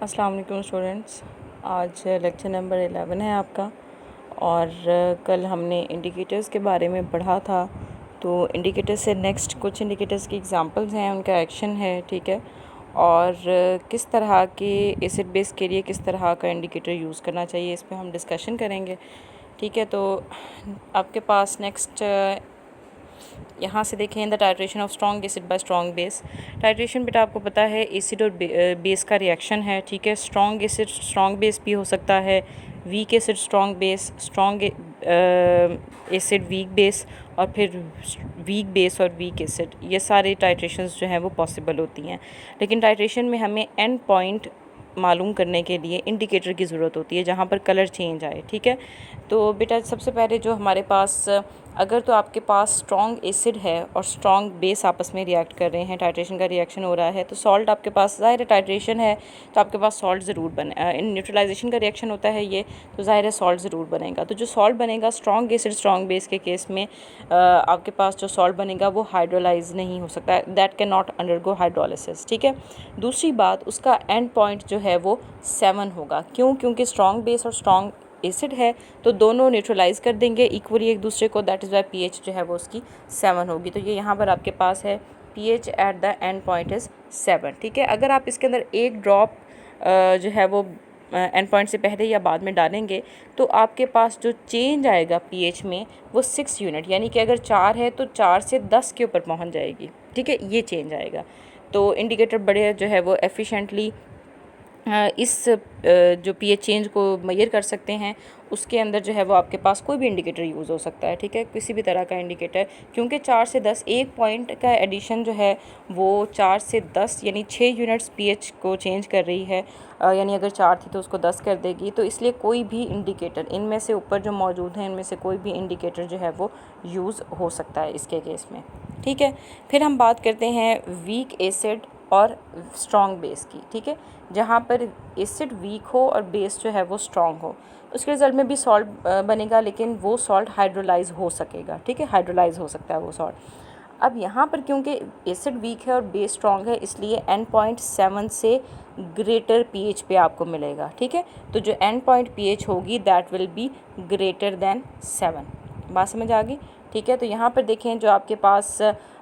अस्सलाम वालेकुम स्टूडेंट्स। आज लेक्चर नंबर 11 है आपका। और कल हमने इंडिकेटर्स के बारे में पढ़ा था। तो इंडिकेटर्स से नेक्स्ट कुछ इंडिकेटर्स की एग्जांपल्स हैं, उनका एक्शन है, ठीक है। और किस तरह के एसिड बेस के लिए किस तरह का इंडिकेटर यूज़ करना चाहिए, इस पर हम डिस्कशन करेंगे, ठीक है। तो आपके पास नेक्स्ट यहाँ से देखें, the titration of strong acid by strong base. Titration बेटा आपको पता है एसिड और बेस का रिएक्शन है, ठीक है। स्ट्रॉन्ग एसिड स्ट्रॉन्ग बेस भी हो सकता है, weak acid strong base, strong acid weak base, और फिर वीक बेस और वीक एसिड, ये सारे टाइट्रेशंस जो हैं वो पॉसिबल होती हैं। लेकिन टाइट्रेशन में हमें एंड पॉइंट मालूम करने के लिए इंडिकेटर की ज़रूरत होती है जहाँ पर कलर चेंज आए, ठीक है। तो बेटा सबसे पहले जो हमारे पास, अगर तो आपके पास स्ट्रॉन्ग एसिड है और स्ट्रॉन्ग बेस आपस में रिएक्ट कर रहे हैं, टाइट्रेशन का रिएक्शन हो रहा है, तो सॉल्ट आपके पास, ज़ाहिर है टाइट्रेशन है तो आपके पास सॉल्ट ज़रूर बने, इन न्यूट्रलाइजेशन का रिएक्शन होता है ये, तो ज़ाहिर है सॉल्ट ज़रूर बनेगा। तो जो सॉल्ट बनेगा स्ट्रॉन्ग एसिड स्ट्रॉन्ग बेस के केस में, आपके पास जो सॉल्ट बनेगा वो हाइड्रोलाइज नहीं हो सकता, that can not undergo hydrolysis, ठीक है। दूसरी बात, उसका एंड पॉइंट जो है वो 7 होगा। क्यों? क्योंकि स्ट्रॉन्ग बेस और स्ट्रॉन्ग एसिड है तो दोनों न्यूट्रलाइज कर देंगे इक्वली एक दूसरे को, दैट इज़ वाई पीएच जो है वो उसकी 7 होगी। तो ये यहाँ पर आपके पास है pH at the end point is 7, ठीक है। अगर आप इसके अंदर एक ड्रॉप जो है वो एंड पॉइंट से पहले या बाद में डालेंगे तो आपके पास जो चेंज आएगा पीएच में वो 6 यूनिट, यानी कि अगर 4 है तो 4 से 10 के ऊपर पहुँच जाएगी, ठीक है, ये चेंज आएगा। तो इंडिकेटर बड़े जो है वो एफिशिएंटली इस जो पीएच चेंज को मेजर कर सकते हैं। उसके अंदर जो है वो आपके पास कोई भी इंडिकेटर यूज़ हो सकता है, ठीक है, किसी भी तरह का इंडिकेटर, क्योंकि 4 से 10 एक पॉइंट का एडिशन जो है वो 4 से 10 यानी 6 यूनिट्स पीएच को चेंज कर रही है, यानी अगर 4 थी तो उसको 10 कर देगी। तो इसलिए कोई भी इंडिकेटर इनमें से ऊपर जो मौजूद हैं इनमें से कोई भी इंडिकेटर जो है वो यूज़ हो सकता है इसके केस में, ठीक है। फिर हम बात करते हैं वीक एसिड और स्ट्रॉन्ग बेस की, ठीक है। जहाँ पर एसिड वीक हो और बेस जो है वो स्ट्रॉन्ग हो, उसके रिज़ल्ट में भी सॉल्ट बनेगा, लेकिन वो सॉल्ट हाइड्रोलाइज हो सकेगा, ठीक है, हाइड्रोलाइज हो सकता है वो सॉल्ट। अब यहाँ पर क्योंकि एसिड वीक है और बेस स्ट्रॉन्ग है, इसलिए एंड पॉइंट 7 से ग्रेटर पीएच पे आपको मिलेगा, ठीक है। तो जो एंड पॉइंट पीएच होगी that will be greater than 7। बात समझ आ गई, ठीक है। तो यहाँ पर देखें जो आपके पास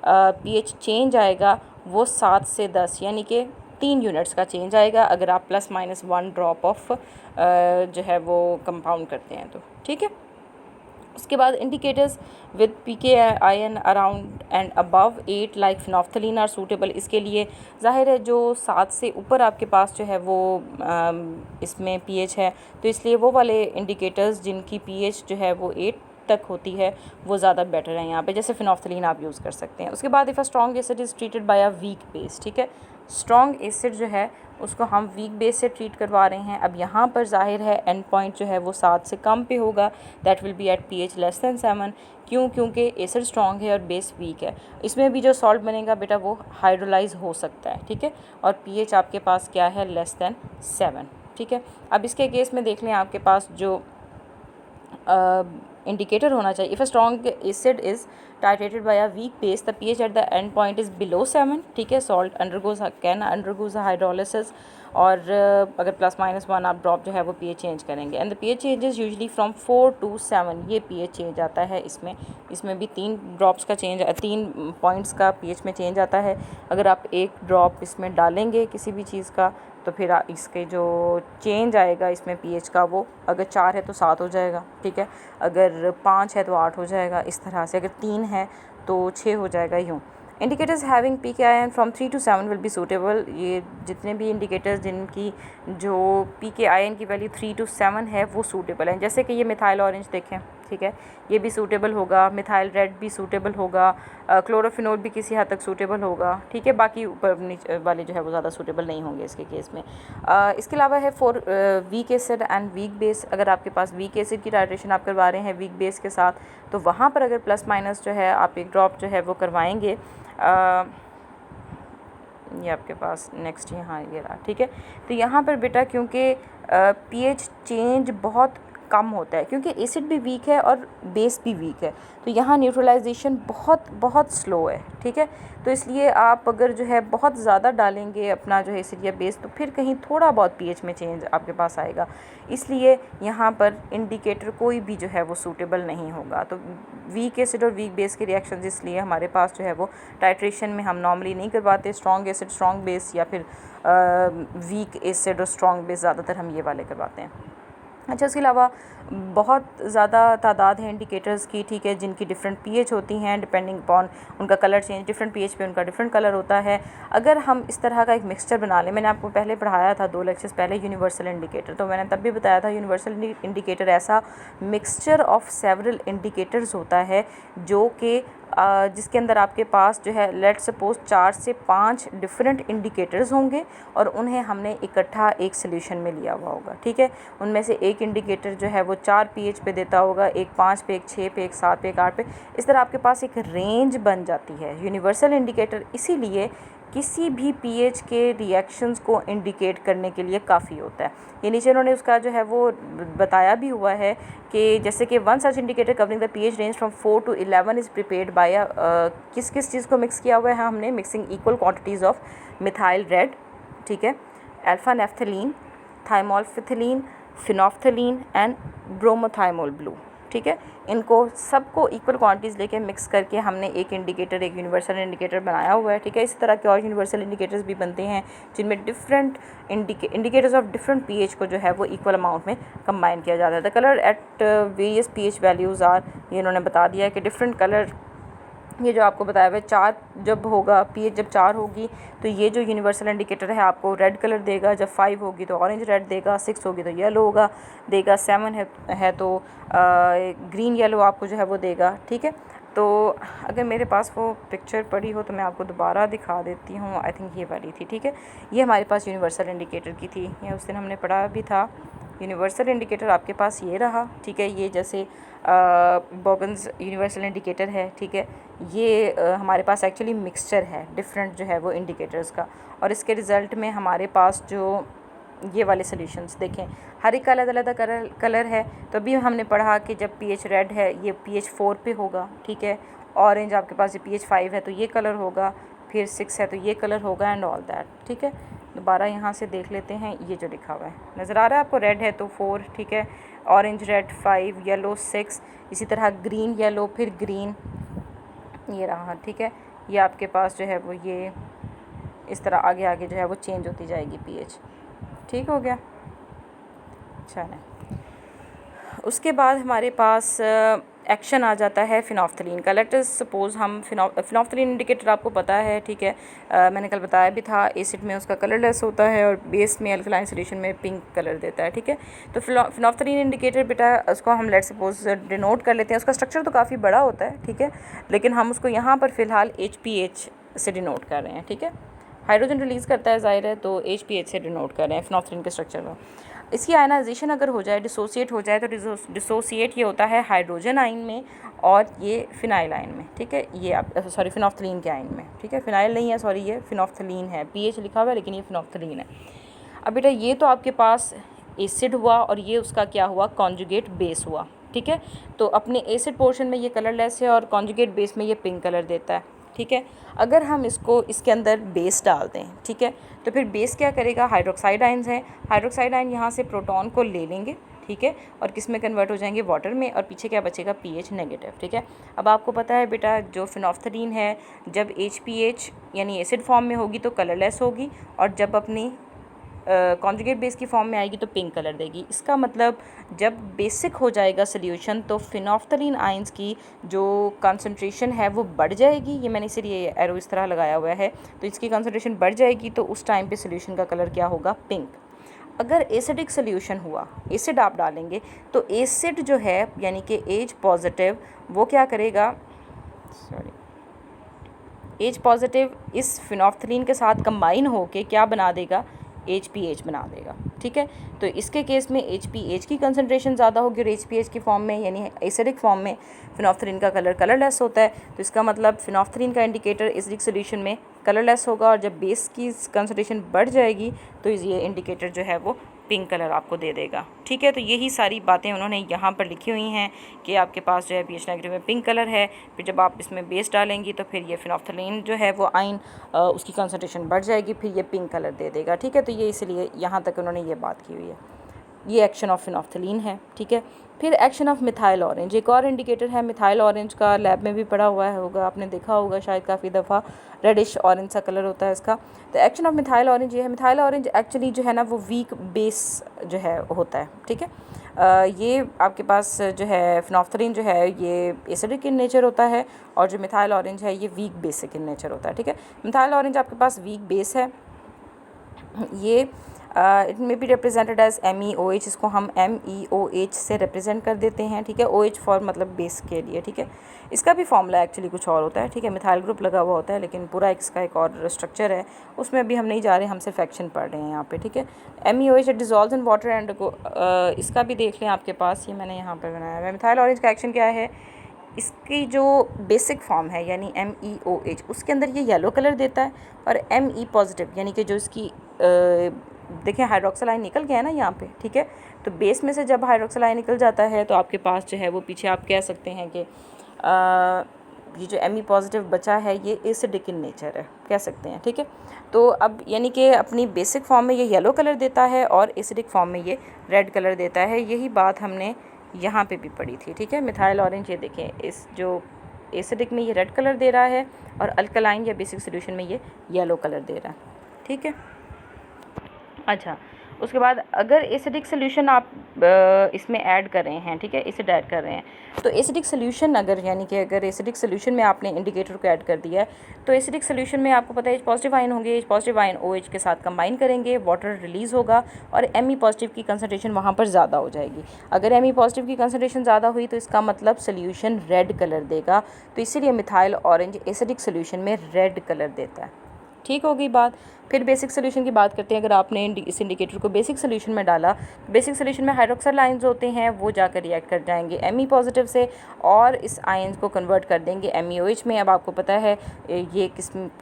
पीएच चेंज आएगा वो 7 से 10 यानी कि 3 यूनिट्स का चेंज आएगा अगर आप +-1 ड्रॉप ऑफ जो है वो कंपाउंड करते हैं तो, ठीक है। उसके बाद indicators with pKi around and above 8 like phenolphthalein are suitable. इसके लिए ज़ाहिर है जो 7 से ऊपर आपके पास जो है वो इसमें पीएच है, तो इसलिए वो वाले इंडिकेटर्स जिनकी पीएच जो है वो 8 तक होती है वो ज़्यादा बेटर है यहाँ पे, जैसे फिनोफ्थलीन आप यूज़ कर सकते हैं। उसके बाद if a strong acid is treated by a weak base, ठीक है, स्ट्रॉन्ग एसिड जो है उसको हम वीक बेस से ट्रीट करवा रहे हैं। अब यहाँ पर जाहिर है एंड पॉइंट जो है वो 7 से कम पे होगा, that will be at pH less than 7। क्यों? क्योंकि एसिड स्ट्रॉन्ग है और बेस वीक है। इसमें भी जो सॉल्ट बनेगा बेटा वो हाइड्रोलाइज हो सकता है, ठीक है, और पीएच आपके पास क्या है, लेस दैन 7, ठीक है। अब इसके केस में देख लें आपके पास जो इंडिकेटर होना चाहिए, if a strong acid is titrated by a weak base, the pH at the end point is below 7, ठीक है। सॉल्ट कैन अंडरगोज हाइड्रोलिसिस, और अगर +-1 आप ड्रॉप जो है वो पीएच चेंज करेंगे, and the pH changes usually from 4 to 7, ये पीएच चेंज आता है इसमें भी 3 ड्रॉप्स का चेंज, 3 पॉइंट्स का पीएच में चेंज आता है। अगर आप एक ड्रॉप इसमें डालेंगे किसी भी चीज़ का तो फिर इसके जो चेंज आएगा इसमें पीएच का, वो अगर 4 है तो 7 हो जाएगा, ठीक है, अगर 5 है तो 8 हो जाएगा, इस तरह से, अगर 3 है तो 6 हो जाएगा, यूँ। Indicators having pKi from 3 to 7 will be suitable. ये जितने भी इंडिकेटर्स जिनकी जो pKi की वैल्यू 3 to 7 है वो सूटेबल हैं, जैसे कि ये मिथाइल ऑरेंज देखें, ठीक है, ये भी सूटेबल होगा, मिथाइल रेड भी सूटेबल होगा, क्लोरोफिनोल भी किसी हद तक सूटेबल होगा, ठीक है। बाकी ऊपर नीचे वाले जो है वो ज़्यादा सूटेबल नहीं होंगे इसके केस में। इसके अलावा है for weak acid and weak base. अगर आपके पास वीक एसिड की टाइट्रेशन आप करवा रहे हैं वीक बेस के साथ, तो वहाँ पर अगर +- जो है आप एक ड्रॉप जो है वो करवाएंगे, ये आपके पास नेक्स्ट यहाँ ये रहा, ठीक है। तो यहाँ पर बेटा क्योंकि पीएच चेंज बहुत कम होता है, क्योंकि एसिड भी वीक है और बेस भी वीक है, तो यहाँ न्यूट्रलाइजेशन बहुत बहुत स्लो है, ठीक है। तो इसलिए आप अगर जो है बहुत ज़्यादा डालेंगे अपना जो है एसिड या बेस, तो फिर कहीं थोड़ा बहुत पीएच में चेंज आपके पास आएगा, इसलिए यहाँ पर इंडिकेटर कोई भी जो है वो सूटेबल नहीं होगा। तो वीक एसिड और वीक बेस के रिएक्शंस इसलिए हमारे पास जो है वो टाइट्रेशन में हम नॉर्मली नहीं करवाते। स्ट्रॉन्ग एसिड स्ट्रॉन्ग बेस या फिर वीक एसिड और स्ट्रॉन्ग बेस ज़्यादातर हम ये वाले करवाते हैं। अच्छा, इसके अलावा बहुत ज़्यादा तादाद है इंडिकेटर्स की, ठीक है, जिनकी डिफरेंट पीएच होती हैं, डिपेंडिंग अपॉन उनका कलर चेंज, डिफरेंट पीएच पे उनका डिफरेंट कलर होता है। अगर हम इस तरह का एक मिक्सचर बना लें, मैंने आपको पहले पढ़ाया था 2 लेक्चर्स पहले यूनिवर्सल इंडिकेटर, तो मैंने तब भी बताया था यूनिवर्सल इंडिकेटर ऐसा मिक्सचर ऑफ सेवरल इंडिकेटर्स होता है जो कि जिसके अंदर आपके पास जो है लेट्स सपोज 4 से 5 डिफरेंट इंडिकेटर्स होंगे और उन्हें हमने इकट्ठा एक सोल्यूशन में लिया हुआ होगा, ठीक है। उनमें से एक इंडिकेटर जो है वो 4 पीएच पे देता होगा, एक 5 पे, एक 6 पे, एक 7 पे, एक 8 पे, इस तरह आपके पास एक रेंज बन जाती है यूनिवर्सल इंडिकेटर। इसीलिए किसी भी पीएच के रिएक्शंस को इंडिकेट करने के लिए काफ़ी होता है। ये नीचे उन्होंने उसका जो है वो बताया भी हुआ है कि जैसे कि one such indicator covering the pH range from 4 to 11 is prepared by किस किस चीज़ को मिक्स किया हुआ है हमने, mixing equal quantities of methyl red, ठीक है, alpha naphthalene, thymolphthalein, phenolphthalein and bromothymol blue, ठीक है। इनको सबको इक्वल क्वांटिटीज़ लेके मिक्स करके हमने एक इंडिकेटर, एक यूनिवर्सल इंडिकेटर बनाया हुआ है, ठीक है। इस तरह के और यूनिवर्सल इंडिकेटर्स भी बनते हैं जिनमें different indicators of different pH को जो है वो इक्वल अमाउंट में कंबाइन किया जाता है। The colour at various pH values are, ये इन्होंने बता दिया है कि डिफरेंट कलर, ये जो आपको बताया हुआ है 4 जब होगा, पीएच जब 4 होगी तो ये जो यूनिवर्सल इंडिकेटर है आपको रेड कलर देगा, जब 5 होगी तो ऑरेंज रेड देगा, 6 होगी तो येलो होगा देगा, 7 है तो ग्रीन येलो आपको जो है वो देगा, ठीक है। तो अगर मेरे पास वो पिक्चर पड़ी हो तो मैं आपको दोबारा दिखा देती हूँ, आई थिंक ये वाली थी, ठीक है। ये हमारे पास यूनिवर्सल इंडिकेटर की थी, ये उस दिन हमने पढ़ा भी था। यूनिवर्सल इंडिकेटर आपके पास ये रहा, ठीक है। ये जैसे बोगन्स यूनिवर्सल इंडिकेटर है, ठीक है। ये हमारे पास एक्चुअली मिक्सचर है डिफरेंट जो है वो इंडिकेटर्स का, और इसके रिज़ल्ट में हमारे पास जो ये वाले सॉल्यूशंस देखें, हर एक का अलग अलग कलर है। तो अभी हमने पढ़ा कि जब पीएच रेड है ये पीएच 4 पे होगा, ठीक है। ऑरेंज आपके पास ये पीएच 5 है तो ये कलर होगा, फिर 6 है तो ये कलर होगा एंड ऑल दैट, ठीक है। दोबारा यहाँ से देख लेते हैं, ये जो लिखा हुआ है नज़र आ रहा है आपको, रेड है तो 4, ठीक है, ऑरेंज रेड 5, येलो 6, इसी तरह ग्रीन येलो, फिर ग्रीन, ये रहा, ठीक है। ये आपके पास जो है वो ये इस तरह आगे आगे जो है वो चेंज होती जाएगी पीएच, ठीक हो गया। अच्छा है, उसके बाद हमारे पास एक्शन आ जाता है फिनोफ्थलीन का। लेट अस सपोज हम फिनोफ्थलीन इंडिकेटर आपको पता है, ठीक है। मैंने कल बताया भी था, एसिड में उसका कलरलेस होता है और बेस में अल्कलाइन सॉल्यूशन में पिंक कलर देता है, ठीक है। तो फिनोफ्थलीन इंडिकेटर बेटा उसको हम लेट सपोज डिनोट कर लेते हैं। उसका स्ट्रक्चर तो काफ़ी बड़ा होता है, ठीक है, लेकिन हम उसको यहाँ पर फ़िलहाल HPH से डिनोट कर रहे हैं, ठीक है। हाइड्रोजन रिलीज़ करता है ज़ाहिर है, तो HPH से डिनोट कर रहे हैं फिनोफ्थलीन के स्ट्रक्चर को। इसकी आयनाइजेशन अगर हो जाए, डिसोसिएट हो जाए, तो डिसोसिएट ये होता है हाइड्रोजन आयन में और ये फिनाइल आयन में, ठीक है। ये आप सॉरी फिनोफ्थलीन के आयन में, ठीक है, फिनाइल नहीं है, सॉरी ये फिनोफ्थलीन है, पीएच लिखा हुआ है लेकिन ये फिनोफ्थलीन है। अब बेटा ये तो आपके पास एसिड हुआ और ये उसका क्या हुआ, कॉन्जुगेट बेस हुआ, ठीक है। तो अपने एसिड पोर्शन में ये कलरलेस है और कॉन्जुगेट बेस में ये पिंक कलर देता है, ठीक है। अगर हम इसको इसके अंदर बेस डाल दें, ठीक है, तो फिर बेस क्या करेगा, हाइड्रोक्साइड आयन्स हैं, हाइड्रोक्साइड आयन यहाँ से प्रोटॉन को ले लेंगे, ठीक है, और किस में कन्वर्ट हो जाएंगे, वाटर में, और पीछे क्या बचेगा, पीएच नेगेटिव, ठीक है। अब आपको पता है बेटा जो फिनोफ्थलीन है जब HPH यानी एसिड फॉर्म में होगी तो कलरलेस होगी, और जब अपनी कॉन्जुगेट बेस की फॉर्म में आएगी तो पिंक कलर देगी। इसका मतलब जब बेसिक हो जाएगा सोल्यूशन तो फिनोफ्थलीन आयंस की जो कंसंट्रेशन है वो बढ़ जाएगी। ये मैंने इसीलिए एरो इस तरह लगाया हुआ है, तो इसकी कंसंट्रेशन बढ़ जाएगी तो उस टाइम पे सोल्यूशन का कलर क्या होगा, पिंक। अगर एसिडिक सोल्यूशन हुआ, एसिड आप डालेंगे तो एसिड जो है यानी कि H पॉजिटिव वो क्या करेगा, H पॉजिटिव इस फिनोफ्थलीन के साथ कंबाइन होके क्या बना देगा, HPH बना देगा, ठीक है। तो इसके केस में HPH की कंसंट्रेशन ज़्यादा होगी और HPH की फॉर्म में यानी एसिडिक फॉर्म में फिनोफ्थलीन का कलर कलरलेस होता है। तो इसका मतलब फिनोफ्थलीन का इंडिकेटर एसिडिक सोल्यूशन में कलरलेस होगा और जब बेस की कंसंट्रेशन बढ़ जाएगी तो ये इंडिकेटर जो है वो पिंक कलर आपको दे देगा। ठीक है, तो यही सारी बातें उन्होंने यहाँ पर लिखी हुई हैं कि आपके पास जो है pH नेगेटिव में पिंक कलर है, फिर जब आप इसमें बेस डालेंगी तो फिर ये फिनोल्फ्थालीन जो है वो आयन उसकी कंसनट्रेशन बढ़ जाएगी, फिर ये पिंक कलर दे देगा। ठीक है, तो ये इसलिए यहाँ तक उन्होंने ये बात की हुई है। ये एक्शन ऑफ फिनोल्फ्थालीन है। ठीक है, फिर एक्शन ऑफ मिथाइल ऑरेंज एक और इंडिकेटर है। मिथाइल ऑरेंज का लैब में भी पड़ा हुआ है होगा, आपने देखा होगा शायद काफ़ी दफ़ा, रेडिश ऑरेंज सा कलर होता है इसका। तो एक्शन ऑफ मिथाइल ऑरेंज ये है। मिथाइल ऑरेंज एक्चुअली जो है ना वो वीक बेस जो है होता है। ठीक है, ये आपके पास जो है फिनोल्फ्थालीन जो है ये एसिडिक इन नेचर होता है और जो मिथाइल ऑरेंज है ये वीक बेसिक इन नेचर होता है। ठीक है, मिथाइल ऑरेंज आपके पास वीक बेस है। ये it may be represented as MEOH, इसको हम MEOH से रिप्रेजेंट कर देते हैं। ठीक है, OH फॉर मतलब बेस के लिए। ठीक है, इसका भी फॉर्मूला एक्चुअली कुछ और होता है। ठीक है, मिथाइल ग्रुप लगा हुआ होता है, लेकिन पूरा इसका एक और स्ट्रक्चर है, उसमें अभी हम नहीं जा रहे, हम सिर्फ एक्शन पढ़ रहे हैं यहाँ पे। ठीक है, MEOH dissolve in water and को इसका भी देख लें आपके पास, ये मैंने यहाँ पर बनाया है। मिथाइल ऑरेंज का एक्शन क्या है, इसकी जो बेसिक फॉर्म है यानी MEOH उसके अंदर ये येलो कलर देता है, और Me पॉजिटिव यानी कि जो इसकी देखें हाइड्रोक्सिल आयन निकल गया है ना यहाँ पे। ठीक है, तो बेस में से जब हाइड्रोक्सिल आयन निकल जाता है तो आपके पास जो है वो पीछे आप कह सकते हैं कि ये जो Me पॉजिटिव बचा है ये एसिडिक इन नेचर है, कह सकते हैं। ठीक है, तो अब यानी कि अपनी बेसिक फॉर्म में ये येलो कलर देता है और एसिडिक फॉर्म में ये रेड कलर देता है। यही बात हमने यहाँ पे भी पढ़ी थी। ठीक है, मिथाइल ऑरेंज ये देखें, इस जो एसिडिक में ये रेड कलर दे रहा है और अल्कलाइन या बेसिक सोल्यूशन में ये येलो कलर दे रहा है। ठीक है, अच्छा, उसके बाद अगर एसिडिक सोल्यूशन आप इसमें ऐड कर रहे हैं, ठीक है, एसिड ऐड कर रहे हैं, तो एसिडिक सोल्यूशन अगर यानी कि अगर एसिडिक सोल्यूशन में आपने इंडिकेटर को ऐड कर दिया है तो एसिडिक सोल्यूशन में आपको पता है H पॉजिटिव आयन होंगे, H पॉजिटिव आयन OH के साथ कंबाइन करेंगे, वाटर रिलीज़ होगा और Me पॉजिटिव की कंसनट्रेशन वहाँ पर ज़्यादा हो जाएगी। अगर Me पॉजिटिव की कंसनट्रेशन ज़्यादा हुई तो इसका मतलब सोल्यूशन रेड कलर देगा, तो इसीलिए मिथाइल ऑरेंज एसिडिक सोल्यूशन में रेड कलर देता है। ठीक हो गई बात। फिर बेसिक सोल्यूशन की बात करते हैं। अगर आपने इस इंडिकेटर को बेसिक सोल्यूशन में डाला, बेसिक सोल्यूशन में हाइड्रोक्साइड आयंस होते हैं, वो जाकर रिएक्ट कर जाएंगे Me पॉजिटिव से और इस आयंस को कन्वर्ट कर देंगे MEOH में। अब आपको पता है ये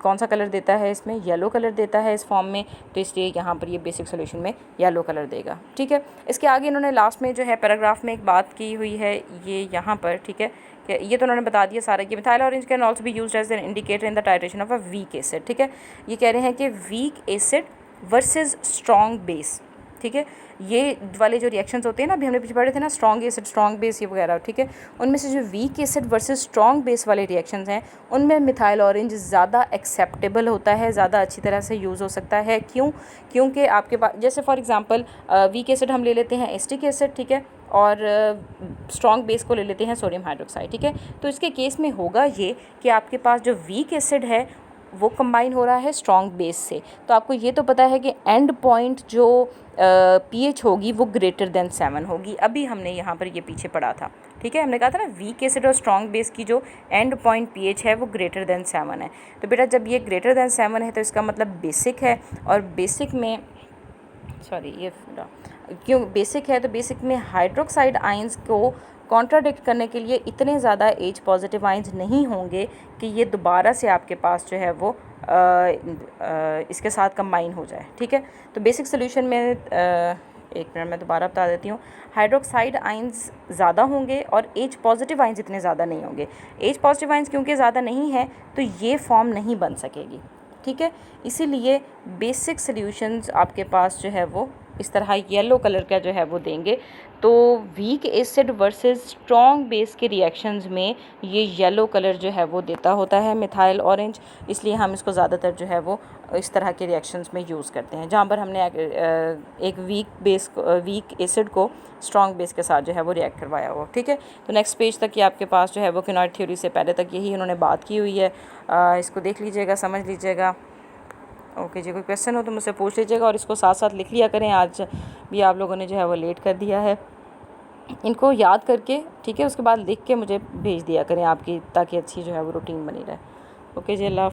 कौन सा कलर देता है, इसमें येलो कलर देता है इस फॉर्म में, तो इसलिए यहाँ पर ये बेसिक सोल्यूशन में येलो कलर देगा। ठीक है, इसके आगे इन्होंने लास्ट में जो है पैराग्राफ में एक बात की हुई है ये यहाँ पर। ठीक है, ये तो उन्होंने बता दिया सारा कि methyl orange can also be used as an indicator in the titration of a weak acid. ठीक है, ये कह रहे हैं कि weak acid versus strong base. ठीक है, ये वाले जो रिएक्शंस होते हैं ना, अभी हमने पीछे पढ़े थे ना, स्ट्रॉन्ग एसिड स्ट्रॉन्ग बेस ये वगैरह। ठीक है, उनमें से जो week acid versus strong base वाले रिएक्शंस हैं उनमें मिथाइल ऑरेंज ज़्यादा एक्सेप्टेबल होता है, ज़्यादा अच्छी तरह से यूज़ हो सकता है। क्यों? क्योंकि आपके पास जैसे फॉर एग्जांपल वीक एसिड हम ले लेते हैं एसिटिक एसिड, ठीक है, और स्ट्रॉन्ग बेस को ले लेते हैं सोडियम हाइड्रोक्साइड। ठीक है, तो इसके केस में होगा ये कि आपके पास जो वीक एसिड है वो कंबाइन हो रहा है स्ट्रॉन्ग बेस से, तो आपको ये तो पता है कि एंड पॉइंट जो pH होगी वो ग्रेटर देन 7 होगी। अभी हमने यहाँ पर ये पीछे पढ़ा था। ठीक है, हमने कहा था ना वीक एसिड और स्ट्रॉन्ग बेस की जो एंड पॉइंट pH है वो ग्रेटर देन 7 है। तो बेटा जब ये ग्रेटर देन 7 है तो इसका मतलब बेसिक है, और बेसिक में क्यों बेसिक है तो बेसिक में हाइड्रोक्साइड आयंस को कॉन्ट्राडिक्ट करने के लिए इतने ज़्यादा H पॉजिटिव आयंस नहीं होंगे कि ये दोबारा से आपके पास जो है वो इसके साथ कंबाइन हो जाए। ठीक है, तो बेसिक सोल्यूशन में एक मिनट मैं दोबारा बता देती हूँ, हाइड्रोक्साइड आयंस ज़्यादा होंगे और H पॉजिटिव आयंस इतने ज़्यादा नहीं होंगे। H पॉजिटिव आयंस क्योंकि ज़्यादा नहीं है तो ये फॉर्म नहीं बन सकेगी। ठीक है, इसीलिए बेसिक सोल्यूशंस आपके पास जो है वो इस तरह येलो कलर का जो है वो देंगे। तो week acid versus strong base के रिएक्शंस में ये येलो कलर जो है वो देता होता है मिथाइल ऑरेंज, इसलिए हम इसको ज़्यादातर जो है वो इस तरह के रिएक्शंस में यूज़ करते हैं जहाँ पर हमने एक वीक एसिड को स्ट्रॉन्ग बेस के साथ जो है वो रिएक्ट करवाया हो। ठीक है, तो नेक्स्ट पेज तक ये आपके पास जो है वो क्विनॉइड थ्योरी से पहले तक यही उन्होंने बात की हुई है। इसको देख लीजिएगा, समझ लीजिएगा। ओके जी, कोई क्वेश्चन हो तो मुझसे पूछ लीजिएगा और इसको साथ साथ लिख लिया करें। आज भी आप लोगों ने जो है वो लेट कर दिया है, इनको याद करके ठीक है उसके बाद लिख के मुझे भेज दिया करें आपकी, ताकि अच्छी जो है वो रूटीन बनी रहे। ओके जी, अल्लाह।